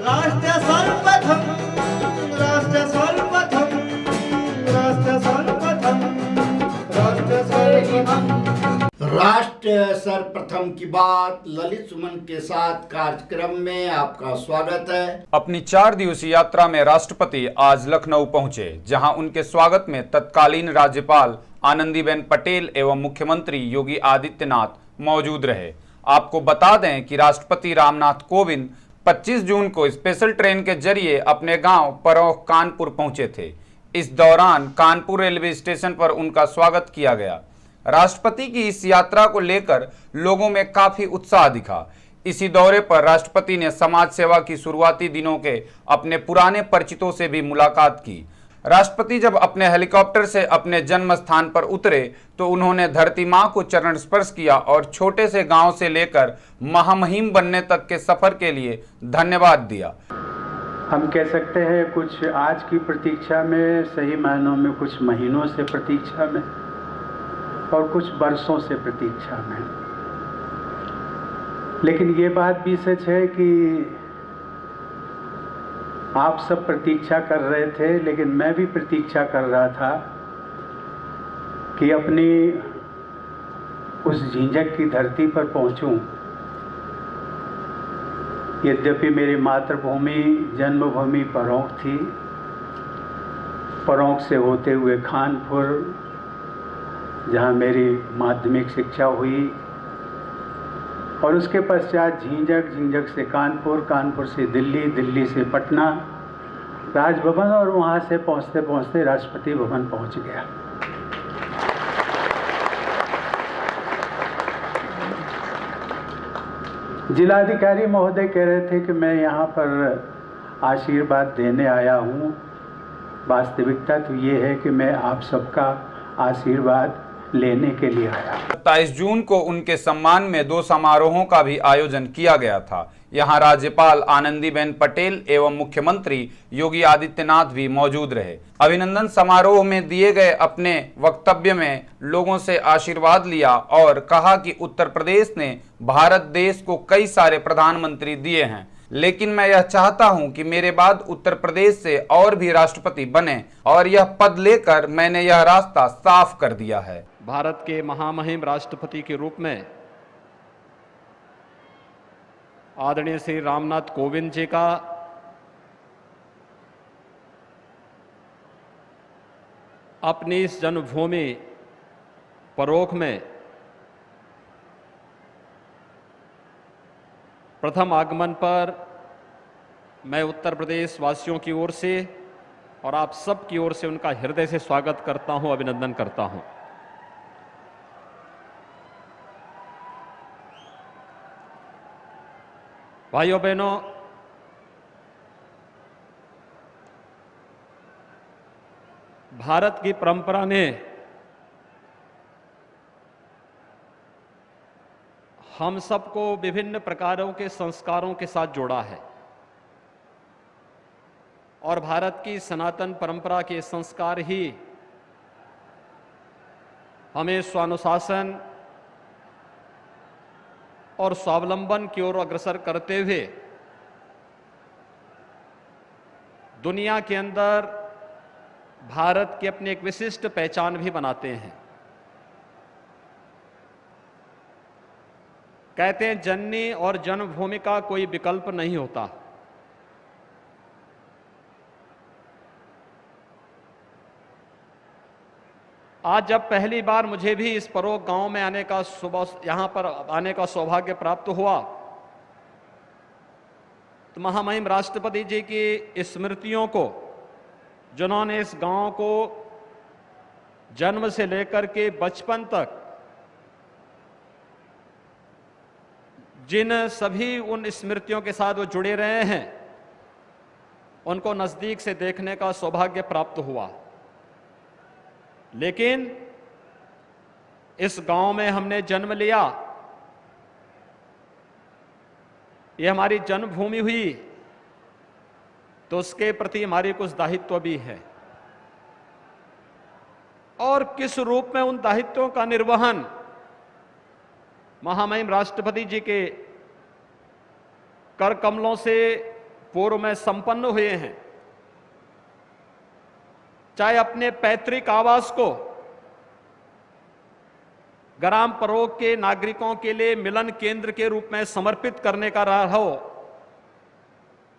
राष्ट्र सर्वप्रथम, राष्ट्र सर्वप्रथम, राष्ट्र सर्वप्रथम, राष्ट्र सर्वप्रथम। राष्ट्र सर्वप्रथम की बात ललित सुमन के साथ कार्यक्रम में आपका स्वागत है। अपनी 4 दिवसीय यात्रा में राष्ट्रपति आज लखनऊ पहुंचे, जहां उनके स्वागत में तत्कालीन राज्यपाल आनंदीबेन पटेल एवं मुख्यमंत्री योगी आदित्यनाथ मौजूद रहे। आपको बता दें कि राष्ट्रपति रामनाथ कोविंद 25 जून को स्पेशल ट्रेन के जरिए अपने गांव परौख कानपुर पहुंचे थे। इस दौरान कानपुर रेलवे स्टेशन पर उनका स्वागत किया गया। राष्ट्रपति की इस यात्रा को लेकर लोगों में काफी उत्साह दिखा। इसी दौरे पर राष्ट्रपति ने समाज सेवा की शुरुआती दिनों के अपने पुराने परिचितों से भी मुलाकात की। राष्ट्रपति जब अपने हेलीकॉप्टर से अपने जन्म स्थान पर उतरे तो उन्होंने धरती मां को चरण स्पर्श किया और छोटे से गांव से लेकर महामहिम बनने तक के सफर के लिए धन्यवाद दिया। हम कह सकते हैं कुछ आज की प्रतीक्षा में, सही मायनों में कुछ महीनों से प्रतीक्षा में और कुछ वर्षों से प्रतीक्षा में। लेकिन ये बात भी सच है कि आप सब प्रतीक्षा कर रहे थे, लेकिन मैं भी प्रतीक्षा कर रहा था कि अपनी उस झिंझक की धरती पर पहुंचूं। यद्यपि मेरी मातृभूमि जन्मभूमि परौख थी, परौख से होते हुए कानपुर, जहां मेरी माध्यमिक शिक्षा हुई, और उसके पश्चात झिंझक, झिंझक से कानपुर, कानपुर से दिल्ली, दिल्ली से पटना, राजभवन, और वहाँ से पहुँचते पहुँचते राष्ट्रपति भवन पहुँच गया। जिलाधिकारी महोदय कह रहे थे कि मैं यहाँ पर आशीर्वाद देने आया हूँ। वास्तविकता तो ये है कि मैं आप सबका आशीर्वाद लेने के लिए आया। 27 जून को उनके सम्मान में 2 समारोहों का भी आयोजन किया गया था। यहां राज्यपाल आनंदीबेन पटेल एवं मुख्यमंत्री योगी आदित्यनाथ भी मौजूद रहे। अभिनंदन समारोह में दिए गए अपने वक्तव्य में लोगों से आशीर्वाद लिया और कहा कि उत्तर प्रदेश ने भारत देश को कई सारे प्रधानमंत्री दिए हैं, लेकिन मैं यह चाहता हूं कि मेरे बाद उत्तर प्रदेश से और भी राष्ट्रपति बने, और यह पद लेकर मैंने यह रास्ता साफ कर दिया है। भारत के महामहिम राष्ट्रपति के रूप में आदरणीय श्री रामनाथ कोविंद जी का अपनी इस जन्मभूमि परौख में प्रथम आगमन पर मैं उत्तर प्रदेश वासियों की ओर से और आप सब की ओर से उनका हृदय से स्वागत करता हूं, अभिनंदन करता हूं। भाइयों बहनों, भारत की परंपरा ने हम सबको विभिन्न प्रकारों के संस्कारों के साथ जोड़ा है, और भारत की सनातन परंपरा के संस्कार ही हमें स्वानुशासन और स्वावलंबन की ओर अग्रसर करते हुए दुनिया के अंदर भारत की अपनी एक विशिष्ट पहचान भी बनाते हैं। कहते हैं जननी और जन्मभूमि का कोई विकल्प नहीं होता। आज जब पहली बार मुझे भी इस परौख गांव में आने का यहां पर आने का सौभाग्य प्राप्त हुआ, तो महामहिम राष्ट्रपति जी की स्मृतियों को, जिन्होंने इस गांव को जन्म से लेकर के बचपन तक जिन सभी उन स्मृतियों के साथ वो जुड़े रहे हैं, उनको नजदीक से देखने का सौभाग्य प्राप्त हुआ। लेकिन इस गांव में हमने जन्म लिया, ये हमारी जन्मभूमि हुई, तो उसके प्रति हमारी कुछ दायित्व भी है। और किस रूप में उन दायित्वों का निर्वहन महामहिम राष्ट्रपति जी के कर कमलों से पूर्व में संपन्न हुए हैं, चाहे अपने पैतृक आवास को ग्राम परोग के नागरिकों के लिए मिलन केंद्र के रूप में समर्पित करने का रहा हो,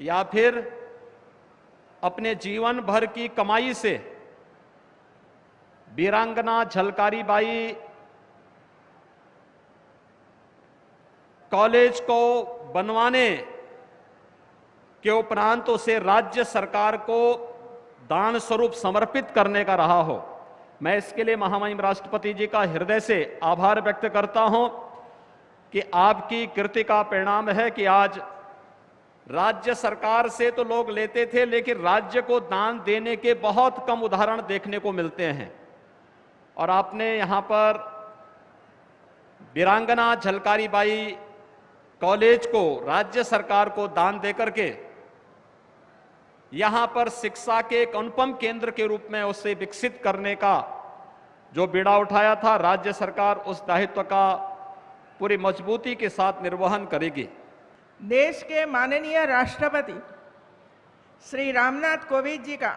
या फिर अपने जीवन भर की कमाई से वीरांगना झलकारी बाई कॉलेज को बनवाने के उपरांत उसे राज्य सरकार को दान स्वरूप समर्पित करने का रहा हो। मैं इसके लिए महामहिम राष्ट्रपति जी का हृदय से आभार व्यक्त करता हूं कि आपकी कृति का परिणाम है कि आज राज्य सरकार से तो लोग लेते थे, लेकिन राज्य को दान देने के बहुत कम उदाहरण देखने को मिलते हैं। और आपने यहां पर वीरांगना झलकारी बाई कॉलेज को राज्य सरकार को दान देकर के यहां पर शिक्षा के एक अनुपम केंद्र के रूप में उसे विकसित करने का जो बीड़ा उठाया था, राज्य सरकार उस दायित्व का पूरी मजबूती के साथ निर्वहन करेगी। देश के माननीय राष्ट्रपति श्री रामनाथ कोविंद जी का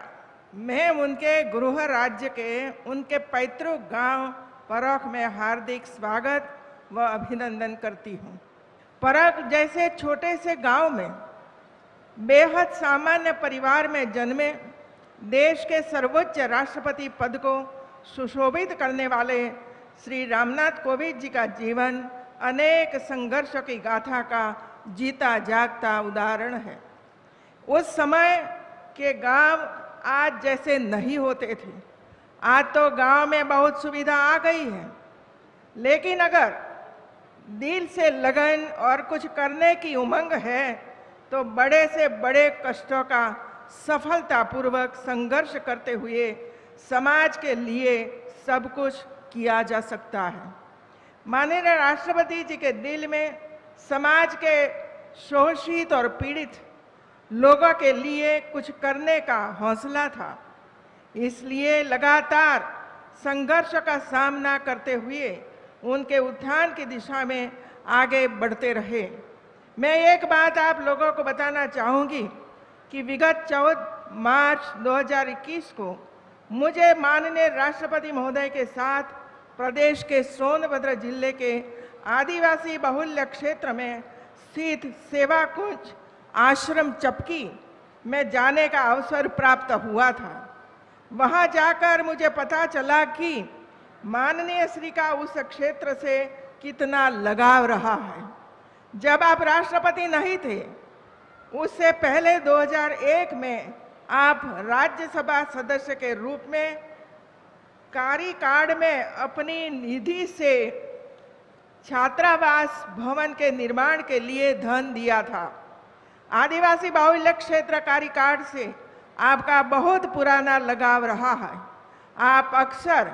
मैं उनके गृह राज्य के उनके पैतृक गांव परख में हार्दिक स्वागत व अभिनंदन करती हूं। परख जैसे छोटे से गांव में बेहद सामान्य परिवार में जन्मे देश के सर्वोच्च राष्ट्रपति पद को सुशोभित करने वाले श्री रामनाथ कोविंद जी का जीवन अनेक संघर्षों की गाथा का जीता जागता उदाहरण है। उस समय के गांव आज जैसे नहीं होते थे। आज तो गांव में बहुत सुविधा आ गई है, लेकिन अगर दिल से लगन और कुछ करने की उमंग है तो बड़े से बड़े कष्टों का सफलतापूर्वक संघर्ष करते हुए समाज के लिए सब कुछ किया जा सकता है। माननीय राष्ट्रपति जी के दिल में समाज के शोषित और पीड़ित लोगों के लिए कुछ करने का हौसला था, इसलिए लगातार संघर्ष का सामना करते हुए उनके उत्थान की दिशा में आगे बढ़ते रहे। मैं एक बात आप लोगों को बताना चाहूँगी कि विगत 14 मार्च 2021 को मुझे माननीय राष्ट्रपति महोदय के साथ प्रदेश के सोनभद्र जिले के आदिवासी बहुल्य क्षेत्र में स्थित सेवा कुंज आश्रम चपकी में जाने का अवसर प्राप्त हुआ था। वहां जाकर मुझे पता चला कि माननीय श्री का उस क्षेत्र से कितना लगाव रहा है। जब आप राष्ट्रपति नहीं थे, उससे पहले 2001 में आप राज्यसभा सदस्य के रूप में कारीकाड में अपनी निधि से छात्रावास भवन के निर्माण के लिए धन दिया था। आदिवासी बाहुल्य क्षेत्र कारीकाड से आपका बहुत पुराना लगाव रहा है। आप अक्सर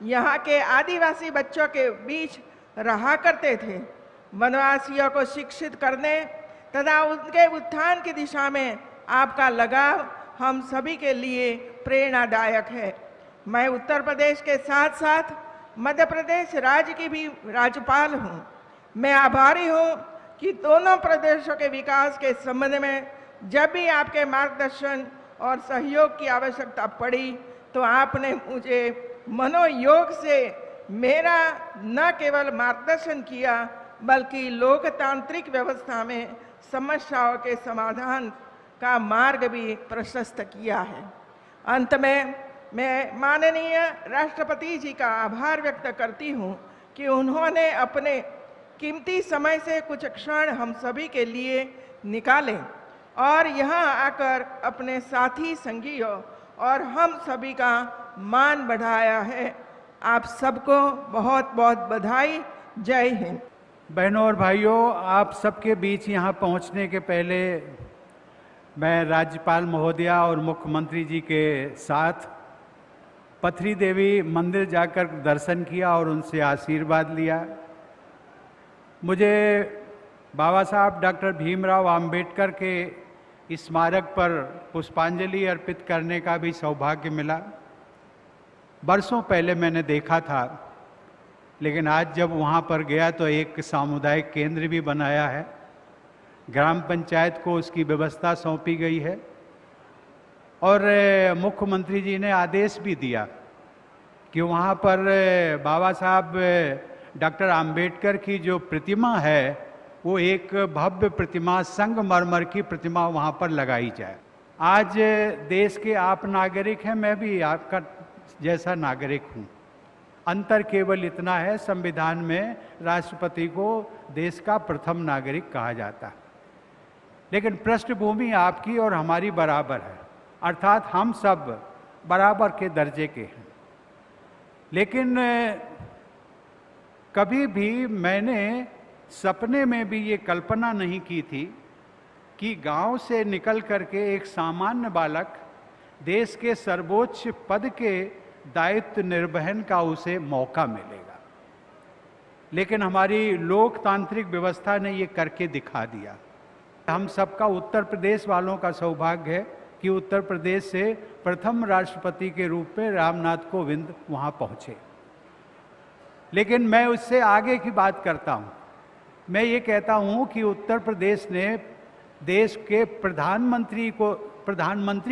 यहाँ के आदिवासी बच्चों के बीच रहा करते थे। वनवासियों को शिक्षित करने तथा उनके उत्थान की दिशा में आपका लगाव हम सभी के लिए प्रेरणादायक है। मैं उत्तर प्रदेश के साथ साथ मध्य प्रदेश राज्य की भी राज्यपाल हूँ। मैं आभारी हूँ कि दोनों प्रदेशों के विकास के संबंध में जब भी आपके मार्गदर्शन और सहयोग की आवश्यकता पड़ी तो आपने मुझे मनोयोग से मेरा न केवल मार्गदर्शन किया बल्कि लोकतांत्रिक व्यवस्था में समस्याओं के समाधान का मार्ग भी प्रशस्त किया है। अंत में मैं माननीय राष्ट्रपति जी का आभार व्यक्त करती हूँ कि उन्होंने अपने कीमती समय से कुछ क्षण हम सभी के लिए निकाले और यहाँ आकर अपने साथी संगियों और हम सभी का मान बढ़ाया है। आप सबको बहुत बहुत बधाई। जय हिंद। बहनों और भाइयों, आप सबके बीच यहाँ पहुँचने के पहले मैं राज्यपाल महोदया और मुख्यमंत्री जी के साथ पथरी देवी मंदिर जाकर दर्शन किया और उनसे आशीर्वाद लिया। मुझे बाबा साहब डॉक्टर भीमराव अंबेडकर के स्मारक पर पुष्पांजलि अर्पित करने का भी सौभाग्य मिला। बरसों पहले मैंने देखा था, लेकिन आज जब वहाँ पर गया तो एक सामुदायिक केंद्र भी बनाया है। ग्राम पंचायत को उसकी व्यवस्था सौंपी गई है और मुख्यमंत्री जी ने आदेश भी दिया कि वहाँ पर बाबा साहब डॉक्टर आम्बेडकर की जो प्रतिमा है वो एक भव्य प्रतिमा, संगमरमर की प्रतिमा वहाँ पर लगाई जाए। आज देश के आप नागरिक हैं, मैं भी आपका जैसा नागरिक हूँ। अंतर केवल इतना है, संविधान में राष्ट्रपति को देश का प्रथम नागरिक कहा जाता है, लेकिन पृष्ठभूमि आपकी और हमारी बराबर है, अर्थात हम सब बराबर के दर्जे के हैं। लेकिन कभी भी मैंने सपने में भी ये कल्पना नहीं की थी कि गांव से निकल करके एक सामान्य बालक देश के सर्वोच्च पद के दायित्व निर्वहन का उसे मौका मिलेगा। लेकिन हमारी लोकतांत्रिक व्यवस्था ने ये करके दिखा दिया। हम सबका उत्तर प्रदेश वालों का सौभाग्य है कि उत्तर प्रदेश से प्रथम राष्ट्रपति के रूप में रामनाथ कोविंद वहाँ पहुँचे। लेकिन मैं उससे आगे की बात करता हूँ। मैं ये कहता हूँ कि उत्तर प्रदेश ने देश के प्रधानमंत्री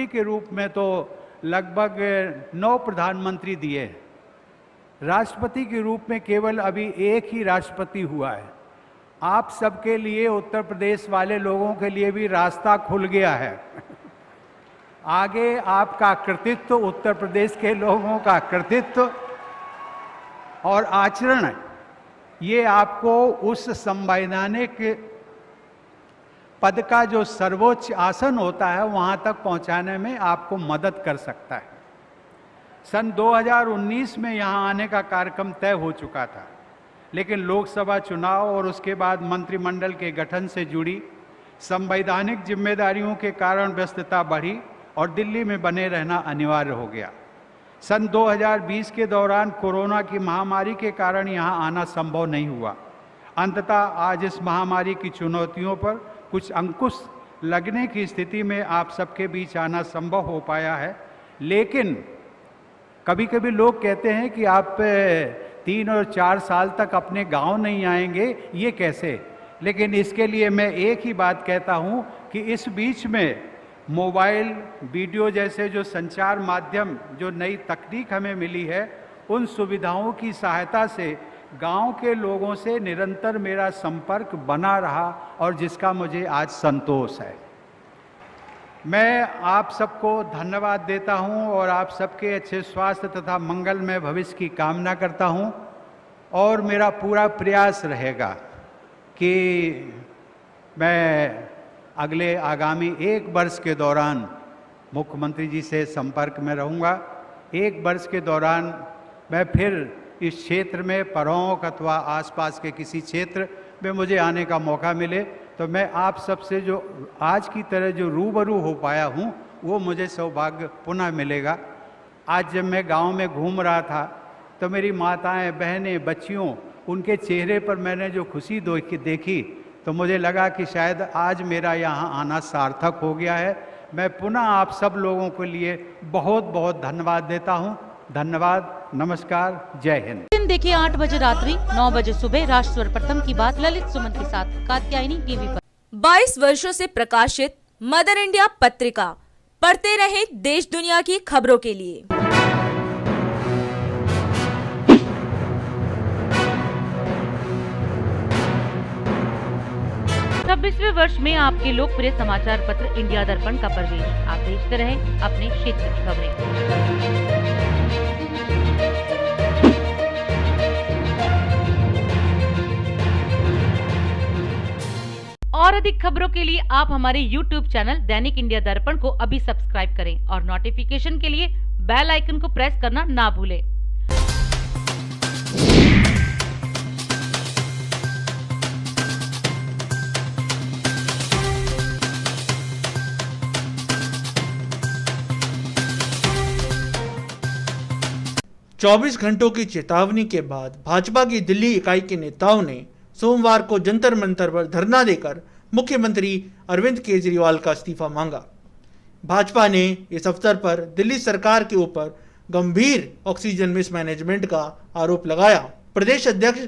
के रूप में तो लगभग 9 प्रधानमंत्री दिए हैं। राष्ट्रपति के रूप में केवल अभी एक ही राष्ट्रपति हुआ है। आप सबके लिए, उत्तर प्रदेश वाले लोगों के लिए भी रास्ता खुल गया है। आगे आपका कृतित्व, उत्तर प्रदेश के लोगों का कृतित्व और आचरण, ये आपको उस संवैधानिक पद का जो सर्वोच्च आसन होता है वहाँ तक पहुँचाने में आपको मदद कर सकता है। सन 2019 में यहाँ आने का कार्यक्रम तय हो चुका था, लेकिन लोकसभा चुनाव और उसके बाद मंत्रिमंडल के गठन से जुड़ी संवैधानिक जिम्मेदारियों के कारण व्यस्तता बढ़ी और दिल्ली में बने रहना अनिवार्य हो गया। सन 2020 के दौरान कोरोना की महामारी के कारण यहाँ आना संभव नहीं हुआ। अंततः आज इस महामारी की चुनौतियों पर कुछ अंकुश लगने की स्थिति में आप सबके बीच आना संभव हो पाया है। लेकिन कभी कभी लोग कहते हैं कि आप 3 और 4 साल तक अपने गांव नहीं आएंगे, ये कैसे? लेकिन इसके लिए मैं एक ही बात कहता हूं कि इस बीच में मोबाइल, वीडियो जैसे जो संचार माध्यम, जो नई तकनीक हमें मिली है, उन सुविधाओं की सहायता से गांव के लोगों से निरंतर मेरा संपर्क बना रहा और जिसका मुझे आज संतोष है। मैं आप सबको धन्यवाद देता हूं और आप सबके अच्छे स्वास्थ्य तथा मंगलमय भविष्य की कामना करता हूं और मेरा पूरा प्रयास रहेगा कि मैं अगले आगामी 1 वर्ष के दौरान मुख्यमंत्री जी से संपर्क में रहूंगा। 1 वर्ष के दौरान मैं फिर इस क्षेत्र में परौंक अथवा आसपास के किसी क्षेत्र में मुझे आने का मौका मिले तो मैं आप सबसे जो आज की तरह जो रूबरू हो पाया हूँ वो मुझे सौभाग्य पुनः मिलेगा। आज जब मैं गांव में घूम रहा था तो मेरी माताएं, बहनें, बच्चियों, उनके चेहरे पर मैंने जो खुशी देखी तो मुझे लगा कि शायद आज मेरा यहाँ आना सार्थक हो गया है। मैं पुनः आप सब लोगों के लिए बहुत बहुत धन्यवाद देता हूँ। धन्यवाद, नमस्कार, जय हिंद। दिन देखिए 8 बजे रात्रि, 9 बजे सुबह राष्ट्र सर्वप्रथम की बात ललित सुमन के साथ कात्यायनी टीवी पर। 22 वर्षों से प्रकाशित मदर इंडिया पत्रिका, पढ़ते रहे देश दुनिया की खबरों के लिए। 26वें वर्ष में आपके लोकप्रिय समाचार पत्र इंडिया दर्पण का प्रवेश। आप देखते रहे अपने क्षेत्र की खबरें। और अधिक खबरों के लिए आप हमारे YouTube चैनल दैनिक इंडिया दर्पण को अभी सब्सक्राइब करें और नोटिफिकेशन के लिए बेल आइकन को प्रेस करना ना भूलें। चौबीस घंटों की चेतावनी के बाद भाजपा की दिल्ली इकाई के नेताओं ने सोमवार को जंतर मंतर पर धरना देकर मुख्यमंत्री अरविंद केजरीवाल का इस्तीफा मांगा। भाजपा ने इस अवसर पर दिल्ली सरकार के ऊपर गंभीर ऑक्सीजन मिसमैनेजमेंट का आरोप लगाया। प्रदेश अध्यक्ष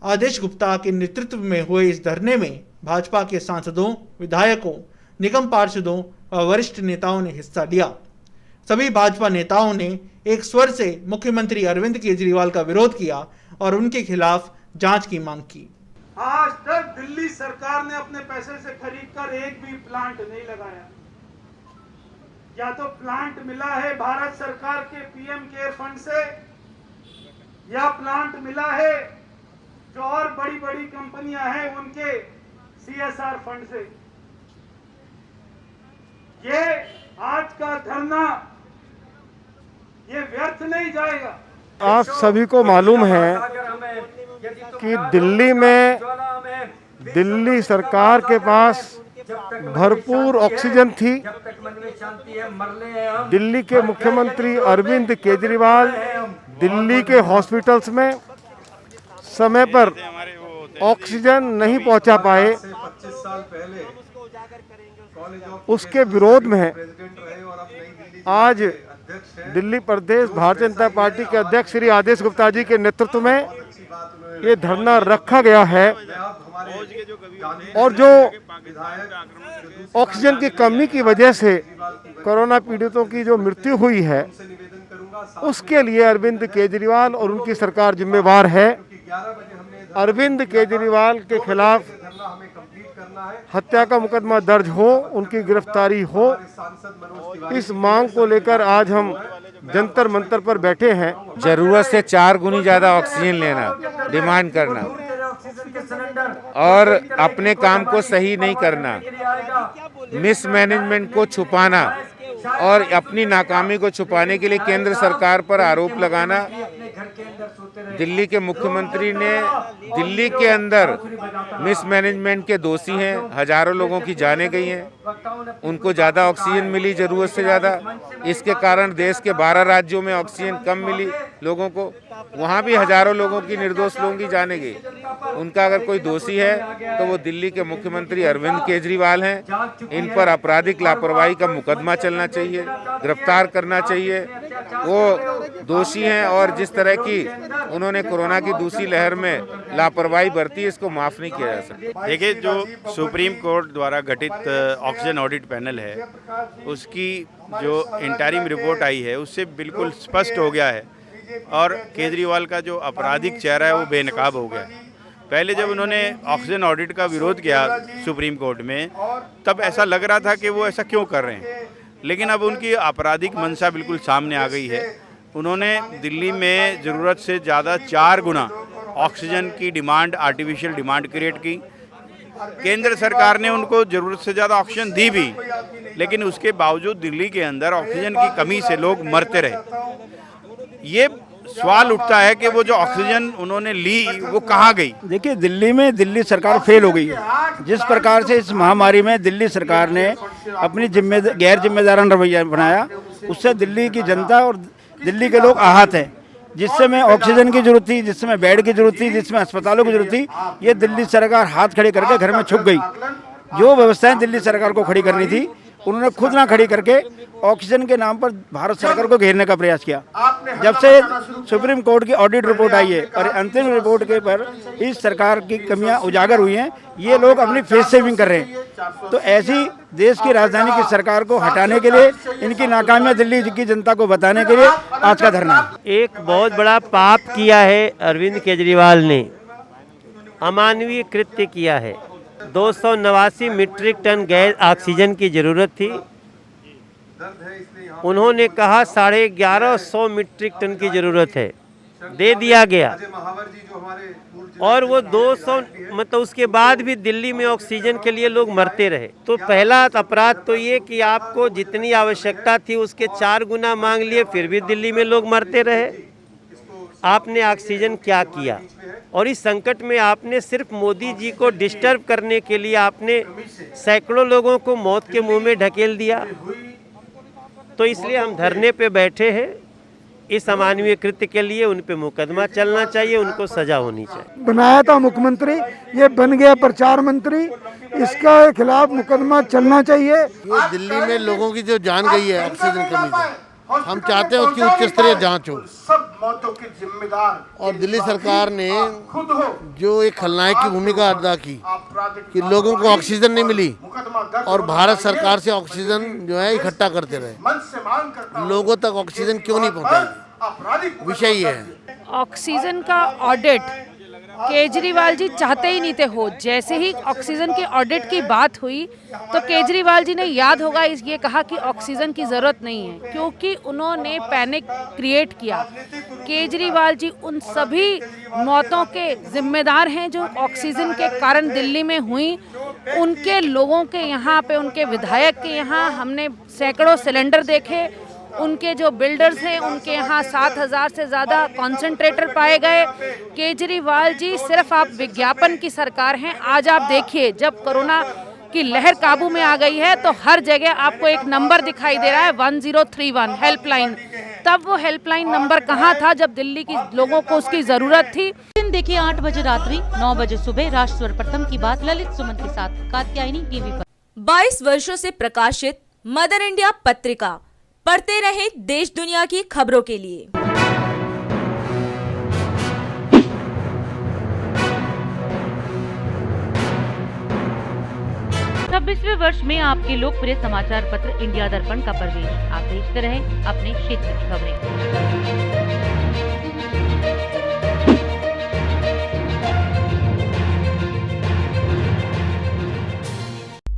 आदेश गुप्ता के नेतृत्व में हुए इस धरने में भाजपा के सांसदों, विधायकों, निगम पार्षदों व वरिष्ठ नेताओं ने हिस्सा लिया। सभी भाजपा नेताओं ने एक स्वर से मुख्यमंत्री अरविंद केजरीवाल का विरोध किया और उनके खिलाफ जांच की मांग की। आज तक दिल्ली सरकार ने अपने पैसे से खरीदकर एक भी प्लांट नहीं लगाया। या तो प्लांट मिला है भारत सरकार के पीएम केयर फंड से, या प्लांट मिला है जो और बड़ी बड़ी कंपनियां हैं उनके सीएसआर फंड से। ये आज का धरना ये व्यर्थ नहीं जाएगा। आप सभी को मालूम है कि दिल्ली में दिल्ली सरकार के पास भरपूर ऑक्सीजन थी। दिल्ली के मुख्यमंत्री अरविंद केजरीवाल दिल्ली के हॉस्पिटल्स में समय पर ऑक्सीजन नहीं पहुंचा पाए। उसके विरोध में आज दिल्ली प्रदेश भारतीय जनता पार्टी के अध्यक्ष श्री आदेश गुप्ता जी के नेतृत्व में ये धरना रखा गया है। और जो ऑक्सीजन की कमी की वजह से कोरोना पीड़ितों की जो मृत्यु हुई है, उसके लिए अरविंद केजरीवाल और उनकी सरकार जिम्मेवार है। अरविंद केजरीवाल के खिलाफ हत्या का मुकदमा दर्ज हो, उनकी गिरफ्तारी हो, इस मांग को लेकर आज हम जंतर मंतर पर बैठे हैं। जरूरत से 4 गुनी ज्यादा ऑक्सीजन लेना, डिमांड करना और अपने काम को सही नहीं करना, मिसमैनेजमेंट को छुपाना और अपनी नाकामी को छुपाने के लिए केंद्र सरकार पर आरोप लगाना। दिल्ली के मुख्यमंत्री ने दिल्ली के अंदर मिसमैनेजमेंट के दोषी हैं। हजारों लोगों की जानें गई हैं, उनको ज़्यादा ऑक्सीजन मिली ज़रूरत से ज़्यादा। इसके कारण देश के 12 राज्यों में ऑक्सीजन कम मिली लोगों को, वहाँ भी हजारों लोगों की, निर्दोष लोगों की जानें गई। उनका अगर कोई दोषी है तो वो दिल्ली के मुख्यमंत्री अरविंद केजरीवाल हैं। इन पर आपराधिक लापरवाही का मुकदमा चलना चाहिए, गिरफ्तार करना चाहिए। वो दोषी हैं और जिस तरह की उन्होंने कोरोना की दूसरी लहर में लापरवाही बरती, इसको माफ नहीं किया जा सकता। देखिए, जो सुप्रीम कोर्ट द्वारा गठित ऑक्सीजन ऑडिट पैनल है, उसकी जो इंटरिम रिपोर्ट आई है उससे बिल्कुल स्पष्ट हो गया है और केजरीवाल का जो आपराधिक चेहरा है वो बेनकाब हो गया है। पहले जब उन्होंने ऑक्सीजन ऑडिट का विरोध किया सुप्रीम कोर्ट में, तब ऐसा लग रहा था कि वो ऐसा क्यों कर रहे हैं, लेकिन अब उनकी आपराधिक मंशा बिल्कुल सामने आ गई है। उन्होंने दिल्ली में ज़रूरत से ज़्यादा 4 गुना ऑक्सीजन की डिमांड, आर्टिफिशियल डिमांड क्रिएट की। केंद्र सरकार ने उनको ज़रूरत से ज़्यादा ऑक्सीजन दी भी, लेकिन उसके बावजूद दिल्ली के अंदर ऑक्सीजन की कमी से लोग मरते रहे। ये सवाल उठता है कि वो जो ऑक्सीजन उन्होंने ली वो कहाँ गई। देखिए, दिल्ली में दिल्ली सरकार फेल हो गई है। जिस प्रकार से इस महामारी में दिल्ली सरकार ने अपनी गैर जिम्मेदाराना रवैया बनाया, उससे दिल्ली की जनता और दिल्ली के लोग आहत हैं। जिस समय ऑक्सीजन की जरूरत थी, जिस समय बेड की जरूरत थी, जिस समय अस्पतालों की जरूरत थी, ये दिल्ली सरकार हाथ खड़े करके घर में छुप गई। जो व्यवस्थाएं दिल्ली सरकार को खड़ी करनी थी उन्होंने खुद ना खड़ी करके ऑक्सीजन के नाम पर भारत सरकार को घेरने का प्रयास किया। जब से सुप्रीम कोर्ट की ऑडिट रिपोर्ट आई है और अंतिम रिपोर्ट के पर इस सरकार की कमियां उजागर हुई हैं, ये लोग अपनी फेस सेविंग कर रहे हैं। तो ऐसी देश की राजधानी की सरकार को हटाने के लिए, इनकी नाकामियां दिल्ली की जनता को बताने के लिए आज का धरना। एक बहुत बड़ा पाप किया है अरविंद केजरीवाल ने, अमानवीय कृत्य किया है। 289 मीट्रिक टन गैस ऑक्सीजन की ज़रूरत थी, उन्होंने कहा 1150 मीट्रिक टन की ज़रूरत है, दे दिया गया। और वो 200 मतलब उसके बाद भी दिल्ली में ऑक्सीजन के लिए लोग मरते रहे। तो पहला अपराध तो ये कि आपको जितनी आवश्यकता थी उसके 4 गुना मांग लिए, फिर भी दिल्ली में लोग मरते रहे। आपने ऑक्सीजन क्या किया? और इस संकट में आपने सिर्फ मोदी जी को डिस्टर्ब करने के लिए आपने सैकड़ों लोगों को मौत के मुंह में ढकेल दिया। तो इसलिए हम धरने पे बैठे हैं। इस अमानवीय कृत्य के लिए उन पे मुकदमा चलना चाहिए, उनको सजा होनी चाहिए। बनाया था मुख्यमंत्री, ये बन गया प्रचार मंत्री, इसका खिलाफ मुकदमा चलना चाहिए। ये दिल्ली में लोगों की जो जान गई है ऑक्सीजन कमी से, हम चाहते हैं उसकी उच्च स्तरीय जांच हो। सब मौतों के जिम्मेदार और दिल्ली सरकार ने खुद हो। जो एक खलनायक की भूमिका अदा की कि लोगों को ऑक्सीजन नहीं मिली और भारत सरकार से ऑक्सीजन जो है इकट्ठा करते रहे, लोगों तक ऑक्सीजन क्यों नहीं पहुंचाई, विषय ये है। ऑक्सीजन का ऑडिट केजरीवाल जी चाहते ही नहीं थे हो। जैसे ही ऑक्सीजन के ऑडिट की बात हुई तो केजरीवाल जी ने, याद होगा, ये कहा कि ऑक्सीजन की ज़रूरत नहीं है, क्योंकि उन्होंने पैनिक क्रिएट किया। केजरीवाल जी उन सभी मौतों के जिम्मेदार हैं जो ऑक्सीजन के कारण दिल्ली में हुई। उनके लोगों के यहाँ पे, उनके विधायक के यहाँ हमने सैकड़ों सिलेंडर देखे। उनके जो बिल्डर्स हैं उनके यहाँ 7,000 से ज़्यादा कॉन्सेंट्रेटर पाए गए। केजरीवाल जी सिर्फ आप विज्ञापन की सरकार हैं। आज आप देखिए, जब कोरोना की लहर काबू में आ गई है तो हर जगह आपको एक नंबर दिखाई दे रहा है 1031 हेल्पलाइन। तब वो हेल्पलाइन नंबर कहाँ था जब दिल्ली की लोगों को उसकी ज़रूरत थी। दिन देखिए 8 बजे रात्रि 9 बजे सुबह राष्ट्र सर्वप्रथम की बात ललित सुमन के साथ कात्यायनी टीवी पर। 22 वर्षों से प्रकाशित मदर इंडिया पत्रिका, पढ़ते रहे देश दुनिया की खबरों के लिए। 26वें वर्ष में आपके लोकप्रिय समाचार पत्र इंडिया दर्पण का प्रवेश। आप देखते रहे अपने क्षेत्र की खबरें।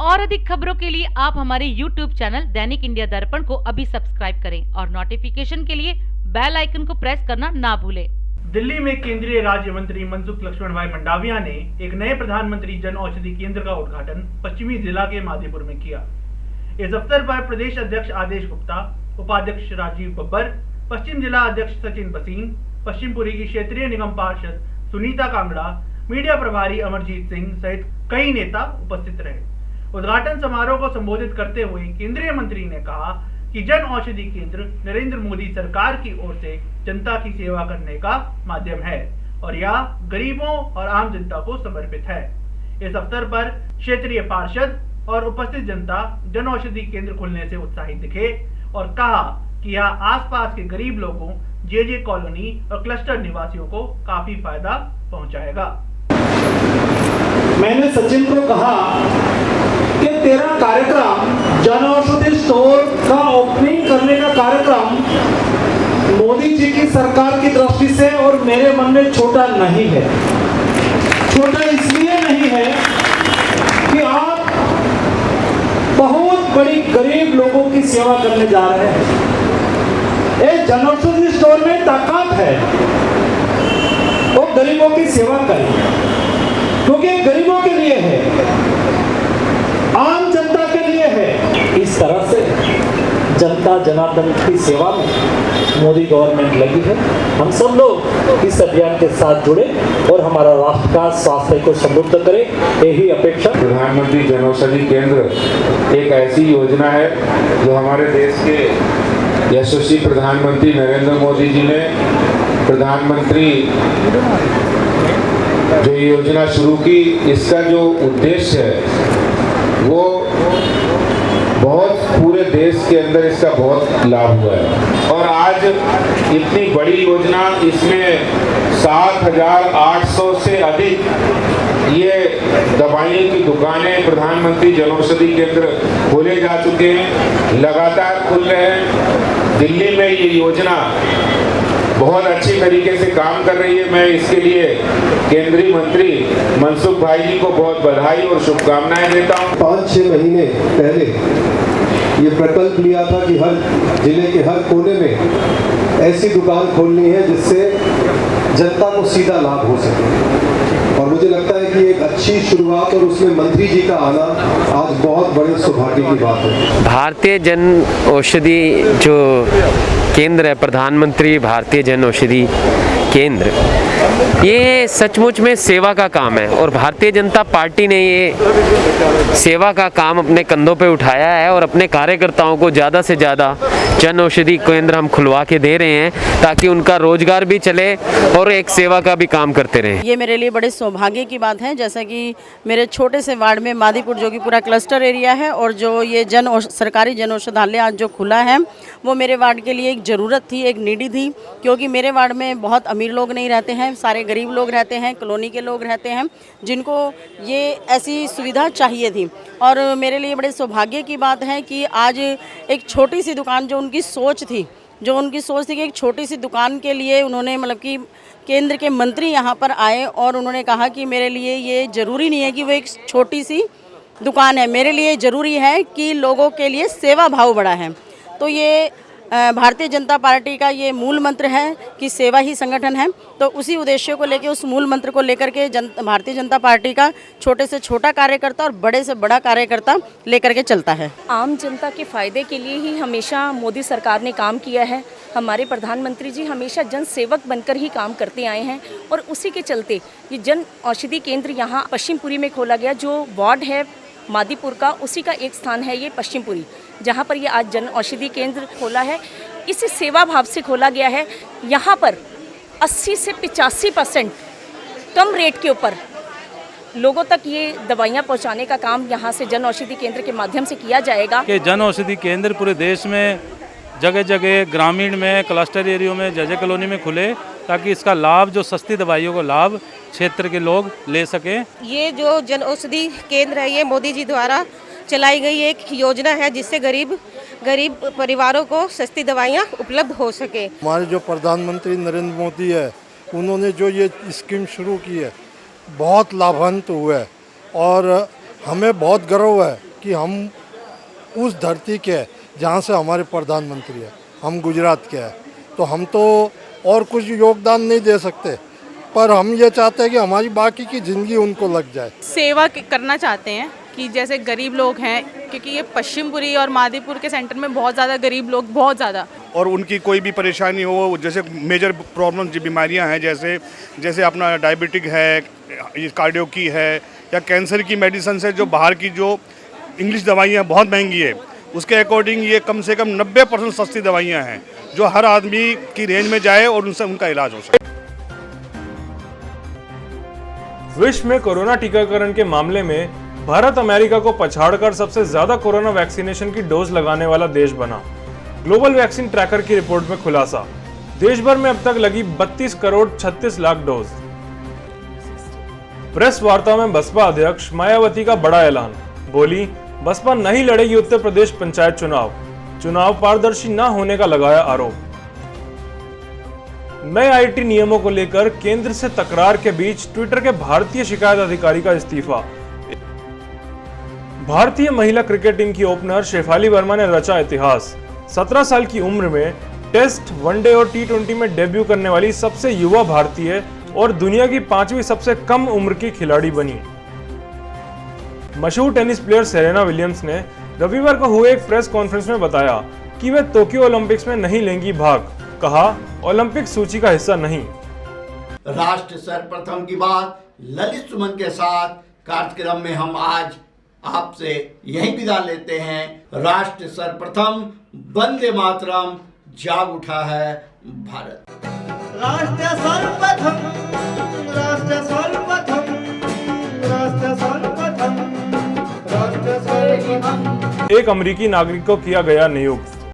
और अधिक खबरों के लिए आप हमारे YouTube चैनल दैनिक इंडिया दर्पण को अभी सब्सक्राइब करें और नोटिफिकेशन के लिए बेल आइकन को प्रेस करना ना भूलें। दिल्ली में केंद्रीय राज्य मंत्री मनसुख लक्ष्मण भाई मंडाविया ने एक नए प्रधानमंत्री जन औषधि केंद्र का उद्घाटन पश्चिमी जिला के माधेपुर में किया। इस अवसर पर प्रदेश अध्यक्ष आदेश गुप्ता, उपाध्यक्ष राजीव बब्बर, पश्चिम जिला अध्यक्ष सचिन बसीन, पश्चिमपुरी की क्षेत्रीय निगम पार्षद सुनीता कांगड़ा, मीडिया प्रभारी अमरजीत सिंह सहित कई नेता उपस्थित रहे। उद्घाटन समारोह को संबोधित करते हुए केंद्रीय मंत्री ने कहा कि जन औषधि केंद्र नरेंद्र मोदी सरकार की ओर से जनता की सेवा करने का माध्यम है और यह गरीबों और आम जनता को समर्पित है। इस अवसर पर क्षेत्रीय पार्षद और उपस्थित जनता जन औषधि केंद्र खुलने से उत्साहित दिखे और कहा कि यह आसपास के गरीब लोगों, जे कॉलोनी और क्लस्टर निवासियों को काफी फायदा पहुंचाएगा। मैंने सचिन को कहा कि तेरा कार्यक्रम जन औषधि स्टोर का ओपनिंग करने का कार्यक्रम मोदी जी की सरकार की दृष्टि से और मेरे मन में छोटा नहीं है। छोटा इसलिए नहीं है कि आप बहुत बड़ी गरीब लोगों की सेवा करने जा रहे हैं। एक जन औषधि स्टोर में ताकत है, वो गरीबों की सेवा करें, क्योंकि गरीबों के लिए है, आम जनता के लिए है। इस तरह से जनता जनार्दन की सेवा में मोदी गवर्नमेंट लगी है। हम सब लोग इस अभियान के साथ जुड़े और हमारा राष्ट्र का स्वास्थ्य को समृद्ध करें, यही अपेक्षा। प्रधानमंत्री जन औषधि केंद्र एक ऐसी योजना है जो हमारे देश के यशस्वी प्रधानमंत्री नरेंद्र मोदी जी ने प्रधानमंत्री जो योजना शुरू की, इसका जो उद्देश्य है वो बहुत पूरे देश के अंदर इसका बहुत लाभ हुआ है और आज इतनी बड़ी योजना, इसमें 7,800 से अधिक ये दवाइयों की दुकानें प्रधानमंत्री जन औषधि केंद्र खोले जा चुके हैं, लगातार खुल रहे हैं। दिल्ली में ये योजना बहुत अच्छी तरीके से काम कर रही है। मैं इसके लिए केंद्रीय मंत्री मनसुख भाई जी को बहुत बधाई और शुभकामनाएं देता हूं। 5-6 महीने पहले ये प्रकल्प लिया था कि हर जिले के हर कोने में ऐसी दुकान खोलनी है जिससे जनता को सीधा लाभ हो सके और मुझे लगता है कि एक अच्छी शुरुआत और उसमें मंत्री जी का आना आज बहुत बड़े सौभाग्य की बात है। भारतीय जन औषधि जो केंद्र है, प्रधानमंत्री भारतीय जन औषधि केंद्र, ये सचमुच में सेवा का काम है और भारतीय जनता पार्टी ने ये सेवा का काम अपने कंधों पे उठाया है और अपने कार्यकर्ताओं को ज़्यादा से ज़्यादा जन औषधि केंद्र हम खुलवा के दे रहे हैं ताकि उनका रोजगार भी चले और एक सेवा का भी काम करते रहें। ये मेरे लिए बड़े सौभाग्य की बात है, जैसा कि मेरे छोटे से वार्ड में मादीपुर जो कि पूरा क्लस्टर एरिया है और जो ये सरकारी जन औषधालय आज जो खुला है वो मेरे वार्ड के लिए एक ज़रूरत थी, एक नीडी थी, क्योंकि मेरे वार्ड में बहुत अमीर लोग नहीं रहते हैं, सारे गरीब लोग रहते हैं, कॉलोनी के लोग रहते हैं जिनको ये ऐसी सुविधा चाहिए थी। और मेरे लिए बड़े सौभाग्य की बात है कि आज एक छोटी सी दुकान जो उनकी सोच थी कि एक छोटी सी दुकान के लिए उन्होंने मतलब कि केंद्र के मंत्री यहाँ पर आए और उन्होंने कहा कि मेरे लिए ये ज़रूरी नहीं है कि वो एक छोटी सी दुकान है, मेरे लिए ज़रूरी है कि लोगों के लिए सेवा भाव बड़ा है। तो ये भारतीय जनता पार्टी का ये मूल मंत्र है कि सेवा ही संगठन है। तो उसी उद्देश्य को लेकर, उस मूल मंत्र को लेकर के भारतीय जनता पार्टी का छोटे से छोटा कार्यकर्ता और बड़े से बड़ा कार्यकर्ता लेकर के चलता है। आम जनता के फायदे के लिए ही हमेशा मोदी सरकार ने काम किया है। हमारे प्रधानमंत्री जी हमेशा जन सेवक बनकर ही काम करते आए हैं और उसी के चलते ये जन औषधि केंद्र यहाँ पश्चिमपुरी में खोला गया। जो वार्ड है मादीपुर का, उसी का एक स्थान है ये पश्चिमपुरी, जहाँ पर ये आज जन औषधि केंद्र खोला है। इसे सेवा भाव से खोला गया है। यहाँ पर 80 से 85% कम रेट के ऊपर लोगों तक ये दवाइयाँ पहुँचाने का काम यहाँ से जन औषधि केंद्र के माध्यम से किया जाएगा। कि जन औषधि केंद्र पूरे देश में जगह जगह ग्रामीण में, क्लस्टर एरियो में, जजे कॉलोनी में खुले ताकि इसका लाभ, जो सस्ती दवाइयों का लाभ क्षेत्र के लोग ले सकें। ये जो जन औषधि केंद्र है ये मोदी जी द्वारा चलाई गई एक योजना है जिससे गरीब परिवारों को सस्ती दवाइयाँ उपलब्ध हो सके। हमारे जो प्रधानमंत्री नरेंद्र मोदी है उन्होंने जो ये स्कीम शुरू की है बहुत लाभान्वित हुए है और हमें बहुत गर्व है कि हम उस धरती के जहाँ से हमारे प्रधानमंत्री है, हम गुजरात के हैं। तो हम तो और कुछ योगदान नहीं दे सकते, पर हम ये चाहते हैं कि हमारी बाकी की ज़िंदगी उनको लग जाए। सेवा करना चाहते हैं कि जैसे गरीब लोग हैं, क्योंकि ये पश्चिमपुरी और मादीपुर के सेंटर में बहुत ज़्यादा गरीब लोग, बहुत ज़्यादा, और उनकी कोई भी परेशानी हो, जैसे मेजर प्रॉब्लम जो बीमारियां हैं, जैसे अपना डायबिटिक है, कार्डियो की है या कैंसर की मेडिसिन है, जो बाहर की जो इंग्लिश दवाइयाँ बहुत महंगी है, उसके अकॉर्डिंग ये कम से कम 90% सस्ती दवाइयाँ हैं जो हर आदमी की रेंज में जाए और उनसे उनका इलाज हो सके। विश्व में कोरोना टीकाकरण के मामले में भारत अमेरिका को पछाड़कर सबसे ज्यादा कोरोना वैक्सीनेशन की डोज लगाने वाला देश बना। ग्लोबल वैक्सीन ट्रैकर की रिपोर्ट में खुलासा, देश भर में अब तक लगी 32 करोड़ 36 लाख डोज। प्रेस वार्ता में बसपा अध्यक्ष मायावती का बड़ा ऐलान, बोली बसपा नहीं लड़ेगी उत्तर प्रदेश पंचायत चुनाव पारदर्शी न होने का लगाया आरोप। नए आईटी नियमों को लेकर केंद्र से तकरार के बीच ट्विटर के भारतीय शिकायत अधिकारी का इस्तीफा। भारतीय महिला क्रिकेट टीम की ओपनर शेफाली वर्मा ने रचा इतिहास। 17 साल की उम्र में टेस्ट, वनडे और टी20 में डेब्यू करने वाली सबसे युवा भारतीय और दुनिया की 5वीं सबसे कम उम्र की खिलाड़ी बनी। मशहूर टेनिस प्लेयर सेरेना विलियम्स ने रविवार को हुए एक प्रेस कॉन्फ्रेंस में बताया कि वे टोक्यो ओलंपिक्स में नहीं लेंगी भाग। कहा, ओलंपिक सूची का हिस्सा नहीं। राष्ट्र सर्वप्रथम की बात ललित सुमन के साथ कार्यक्रम में हम आज आपसे यही विदा लेते हैं। राष्ट्र सर्वप्रथम, वंदे मातरम, जाग उठा है भारत। राष्ट्र सर्वप्रथम, राष्ट्र सर्वप्रथम, राष्ट्र सर्वप्रथम, राष्ट्र सर्वप्रथम। एक अमेरिकी नागरिक को किया गया नियुक्त।